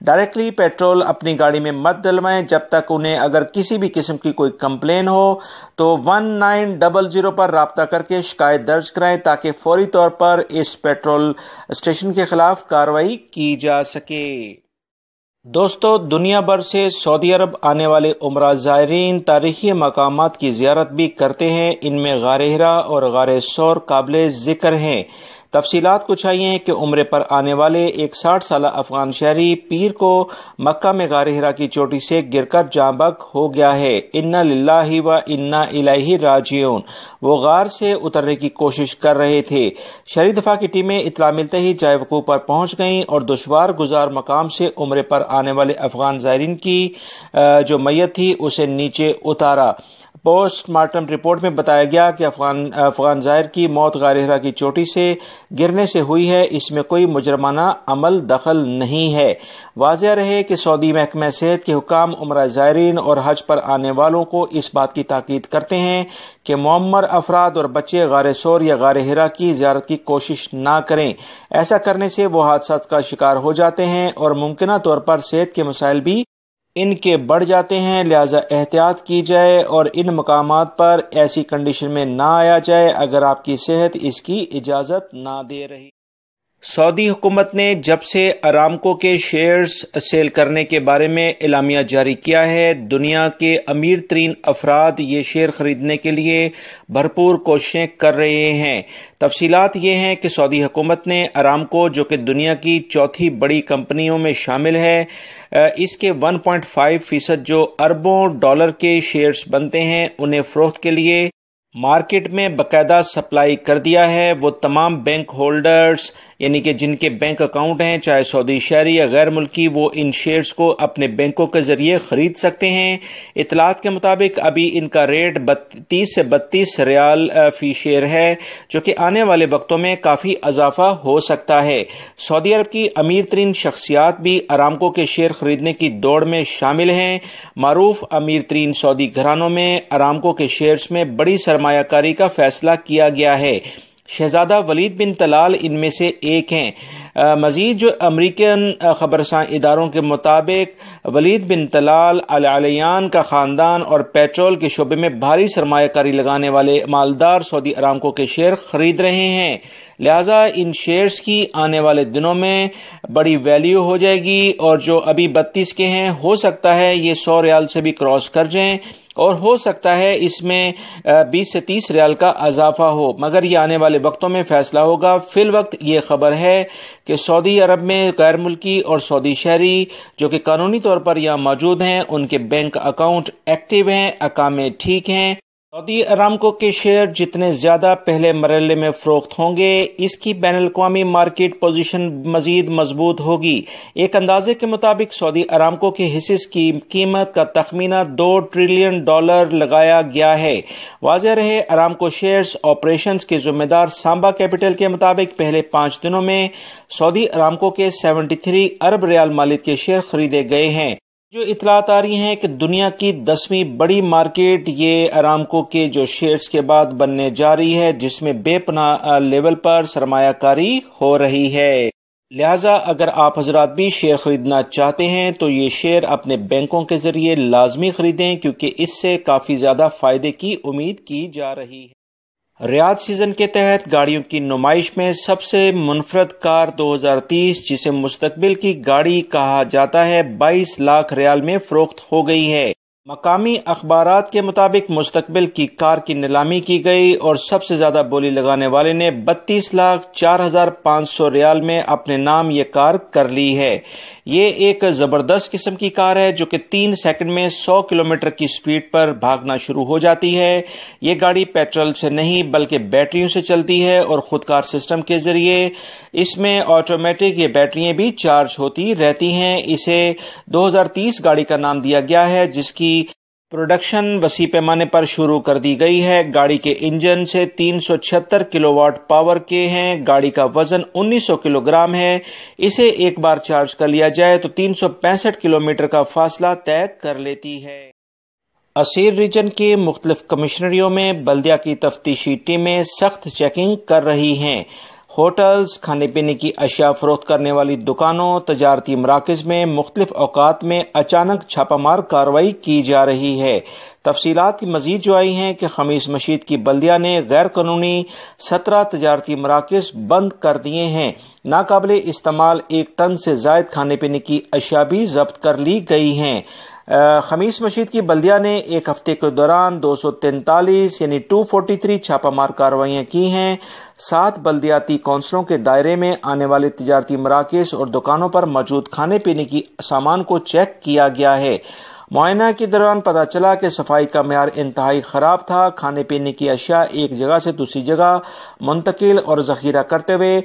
Directly petrol اپنی گاڑی میں مت ڈلوائیں جب تک انہیں اگر کسی بھی قسم کی کوئی کمپلین ہو تو 1900 پر رابطہ کر کے شکایت درج کرائیں تاکہ فوری طور پر اس پیٹرول اسٹیشن کے خلاف کارروائی کی جا سکے۔ دوستو، دنیا بھر سے سعودی عرب آنے والے عمرہ زائرین تاریخی مقامات کی زیارت بھی کرتے ہیں۔ ان میں غار ہرا اور غار ثور قابل ذکر ہیں۔ تفصیلات کچھ آئی ہیں کہ عمرے پر آنے والے ایک 60 سالہ افغان شہری پیر کو مکہ میں غار ہرا کی چوٹی سے گر کر جاں بحق ہو گیا ہے۔ انا للہ و انا الیہ راجعون۔ وہ غار سے اترنے کی کوشش کر رہے تھے۔ شہری دفاع کی ٹیمیں اطلاع ملتے ہی جائے وقوع پر پہنچ گئیں اور دشوار گزار مقام سے عمرے پر آنے والے افغان زائرین کی جو میت تھی اسے نیچے اتارا۔ پوسٹ مارٹم رپورٹ میں بتایا گیا کہ افغان زائر کی موت غار ہرا کی چوٹی سے گرنے سے ہوئی ہے۔ اس میں کوئی مجرمانہ عمل دخل نہیں ہے۔ واضح رہے کہ سعودی محکمہ صحت کے حکام عمرہ زائرین اور حج پر آنے والوں کو اس بات کی تاکید کرتے ہیں کہ معمر افراد اور بچے غار ثور یا غار ہرا کی زیارت کی کوشش نہ کریں۔ ایسا کرنے سے وہ حادثات کا شکار ہو جاتے ہیں اور ممکنہ طور پر صحت کے مسائل بھی ان کے بڑھ جاتے ہیں، لہذا احتیاط کی جائے اور ان مقامات پر ایسی کنڈیشن میں نہ آیا جائے اگر آپ کی صحت اس کی اجازت نہ دے رہی۔ سعودی حکومت نے جب سے ارامکو کے شیئرز سیل کرنے کے بارے میں اعلامیہ جاری کیا ہے، دنیا کے امیر ترین افراد یہ شیئر خریدنے کے لیے بھرپور کوششیں کر رہے ہیں۔ تفصیلات یہ ہیں کہ سعودی حکومت نے ارامکو، جو کہ دنیا کی چوتھی بڑی کمپنیوں میں شامل ہے، اس کے 1.5% جو اربوں ڈالر کے شیئرز بنتے ہیں انہیں فروخت کے لیے مارکیٹ میں باقاعدہ سپلائی کر دیا ہے۔ وہ تمام بینک ہولڈرز یعنی کہ جن کے بینک اکاؤنٹ ہیں، چاہے سعودی شہری یا غیر ملکی، وہ ان شیئرز کو اپنے بینکوں کے ذریعے خرید سکتے ہیں۔ اطلاعات کے مطابق ابھی ان کا ریٹ 30 سے 32 ریال فی شیئر ہے، جو کہ آنے والے وقتوں میں کافی اضافہ ہو سکتا ہے۔ سعودی عرب کی امیر ترین شخصیات بھی ارامکو کے شیئر خریدنے کی دوڑ میں شامل ہیں۔ معروف امیر ترین سعودی گھرانوں میں ارامکو کے شیئرز میں بڑی سرمایہ کاری کا فیصلہ کیا گیا ہے۔ شہزادہ ولید بن طلال ان میں سے ایک ہیں۔ مزید جو امریکن خبررساں اداروں کے مطابق ولید بن طلال ال علیان کا خاندان اور پیٹرول کے شعبے میں بھاری سرمایہ کاری لگانے والے مالدار سعودی ارامکو کے شیئر خرید رہے ہیں، لہذا ان شیئرز کی آنے والے دنوں میں بڑی ویلیو ہو جائے گی اور جو ابھی 32 کے ہیں ہو سکتا ہے یہ 100 ریال سے بھی کراس کر جائیں اور ہو سکتا ہے اس میں 20 سے 30 ریال کا اضافہ ہو، مگر یہ آنے والے وقتوں میں فیصلہ ہوگا۔ فی الوقت یہ خبر ہے کہ سعودی عرب میں غیر ملکی اور سعودی شہری جو کہ قانونی طور پر یہاں موجود ہیں ان کے بینک اکاؤنٹ ایکٹیو ہیں، اقامے ٹھیک ہیں۔ سعودی ارامکو کے شیئر جتنے زیادہ پہلے مرحلے میں فروخت ہوں گے، اس کی بین الاقوامی مارکیٹ پوزیشن مزید مضبوط ہوگی۔ ایک اندازے کے مطابق سعودی ارامکو کے حصے کی قیمت کا تخمینہ $2 ٹریلین لگایا گیا ہے۔ واضح رہے، ارامکو شیئرز آپریشنز کے ذمہ دار سامبا کیپٹل کے مطابق پہلے 5 دنوں میں سعودی ارامکو کے 73 ارب ریال مالیت کے شیئر خریدے گئے ہیں۔ جو اطلاعات آ رہی ہیں کہ دنیا کی 10ویں بڑی مارکیٹ یہ ارامکو کے جو شیئرز کے بعد بننے جا رہی ہے، جس میں بے پناہ لیول پر سرمایہ کاری ہو رہی ہے۔ لہٰذا اگر آپ حضرات بھی شیئر خریدنا چاہتے ہیں تو یہ شیئر اپنے بینکوں کے ذریعے لازمی خریدیں، کیونکہ اس سے کافی زیادہ فائدے کی امید کی جا رہی ہے۔ ریاض سیزن کے تحت گاڑیوں کی نمائش میں سب سے منفرد کار 2030 جسے مستقبل کی گاڑی کہا جاتا ہے 22 لاکھ ریال میں فروخت ہو گئی ہے۔ مقامی اخبارات کے مطابق مستقبل کی کار کی نیلامی کی گئی اور سب سے زیادہ بولی لگانے والے نے 32,04,500 ریال میں اپنے نام یہ کار کر لی ہے۔ یہ ایک زبردست قسم کی کار ہے جو کہ 3 سیکنڈ میں 100 کلومیٹر کی سپیڈ پر بھاگنا شروع ہو جاتی ہے۔ یہ گاڑی پیٹرول سے نہیں بلکہ بیٹریوں سے چلتی ہے اور خودکار سسٹم کے ذریعے اس میں آٹومیٹک یہ بیٹریاں بھی چارج ہوتی رہتی ہیں۔ اسے 2030 گاڑی کا نام دیا گیا ہے جس کی پروڈکشن وسیع پیمانے پر شروع کر دی گئی ہے۔ گاڑی کے انجن سے 376 کلو واٹ پاور کے ہیں۔ گاڑی کا وزن 1900 کلو گرام ہے۔ اسے ایک بار چارج کر لیا جائے تو 365 کلومیٹر کا فاصلہ طے کر لیتی ہے۔ اسیر ریجن کے مختلف کمشنریوں میں بلدیہ کی تفتیشی ٹیمیں سخت چیکنگ کر رہی ہیں۔ ہوٹلز، کھانے پینے کی اشیاء فروخت کرنے والی دکانوں، تجارتی مراکز میں مختلف اوقات میں اچانک چھاپہ مار کارروائی کی جا رہی ہے۔ تفصیلات کی مزید جو آئی ہیں کہ خمیس مشیط کی بلدیہ نے غیر قانونی 17 تجارتی مراکز بند کر دیے ہیں۔ ناقابل استعمال 1 ٹن سے زائد کھانے پینے کی اشیاء بھی ضبط کر لی گئی ہیں۔ خمیس مشیط کی بلدیہ نے ایک ہفتے کے دوران 243 یعنی 243 چھاپہ مار کارروائیاں کی ہیں۔ 7 بلدیاتی کونسلوں کے دائرے میں آنے والے تجارتی مراکز اور دکانوں پر موجود کھانے پینے کی سامان کو چیک کیا گیا ہے۔ معائنہ کے دوران پتہ چلا کہ صفائی کا معیار انتہائی خراب تھا۔ کھانے پینے کی اشیاء ایک جگہ سے دوسری جگہ منتقل اور ذخیرہ کرتے ہوئے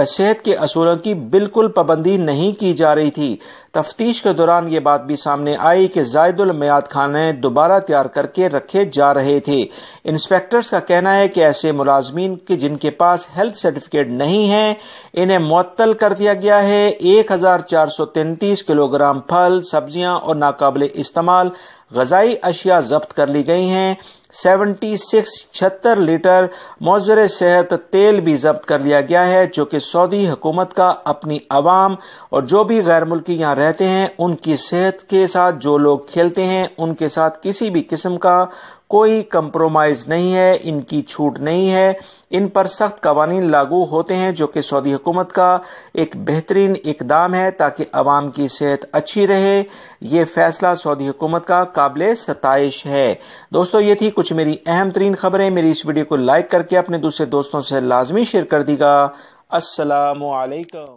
صحت کے اصولوں کی بالکل پابندی نہیں کی جا رہی تھی۔ تفتیش کے دوران یہ بات بھی سامنے آئی کہ زائد المیعاد کھانے دوبارہ تیار کر کے رکھے جا رہے تھے۔ انسپیکٹرز کا کہنا ہے کہ ایسے ملازمین جن کے پاس ہیلتھ سرٹیفکیٹ نہیں ہے انہیں معطل کر دیا گیا ہے۔ 1433 کلو گرام پھل، سبزیاں اور ناقابل استعمال غذائی اشیاء ضبط کر لی گئی ہیں۔ 76 لیٹر معزر صحت تیل بھی ضبط کر لیا گیا ہے، جو کہ سعودی حکومت کا اپنی عوام اور جو بھی غیر ملکی یہاں رہتے ہیں ان کی صحت کے ساتھ جو لوگ کھیلتے ہیں ان کے ساتھ کسی بھی قسم کا کوئی کمپرومائز نہیں ہے، ان کی چھوٹ نہیں ہے۔ ان پر سخت قوانین لاگو ہوتے ہیں، جو کہ سعودی حکومت کا ایک بہترین اقدام ہے تاکہ عوام کی صحت اچھی رہے۔ یہ فیصلہ سعودی حکومت کا قابل ستائش ہے۔ دوستو، یہ تھی کچھ میری اہم ترین خبریں۔ میری اس ویڈیو کو لائک کر کے اپنے دوسرے دوستوں سے لازمی شیئر کر دیجیے گا۔ السلام علیکم۔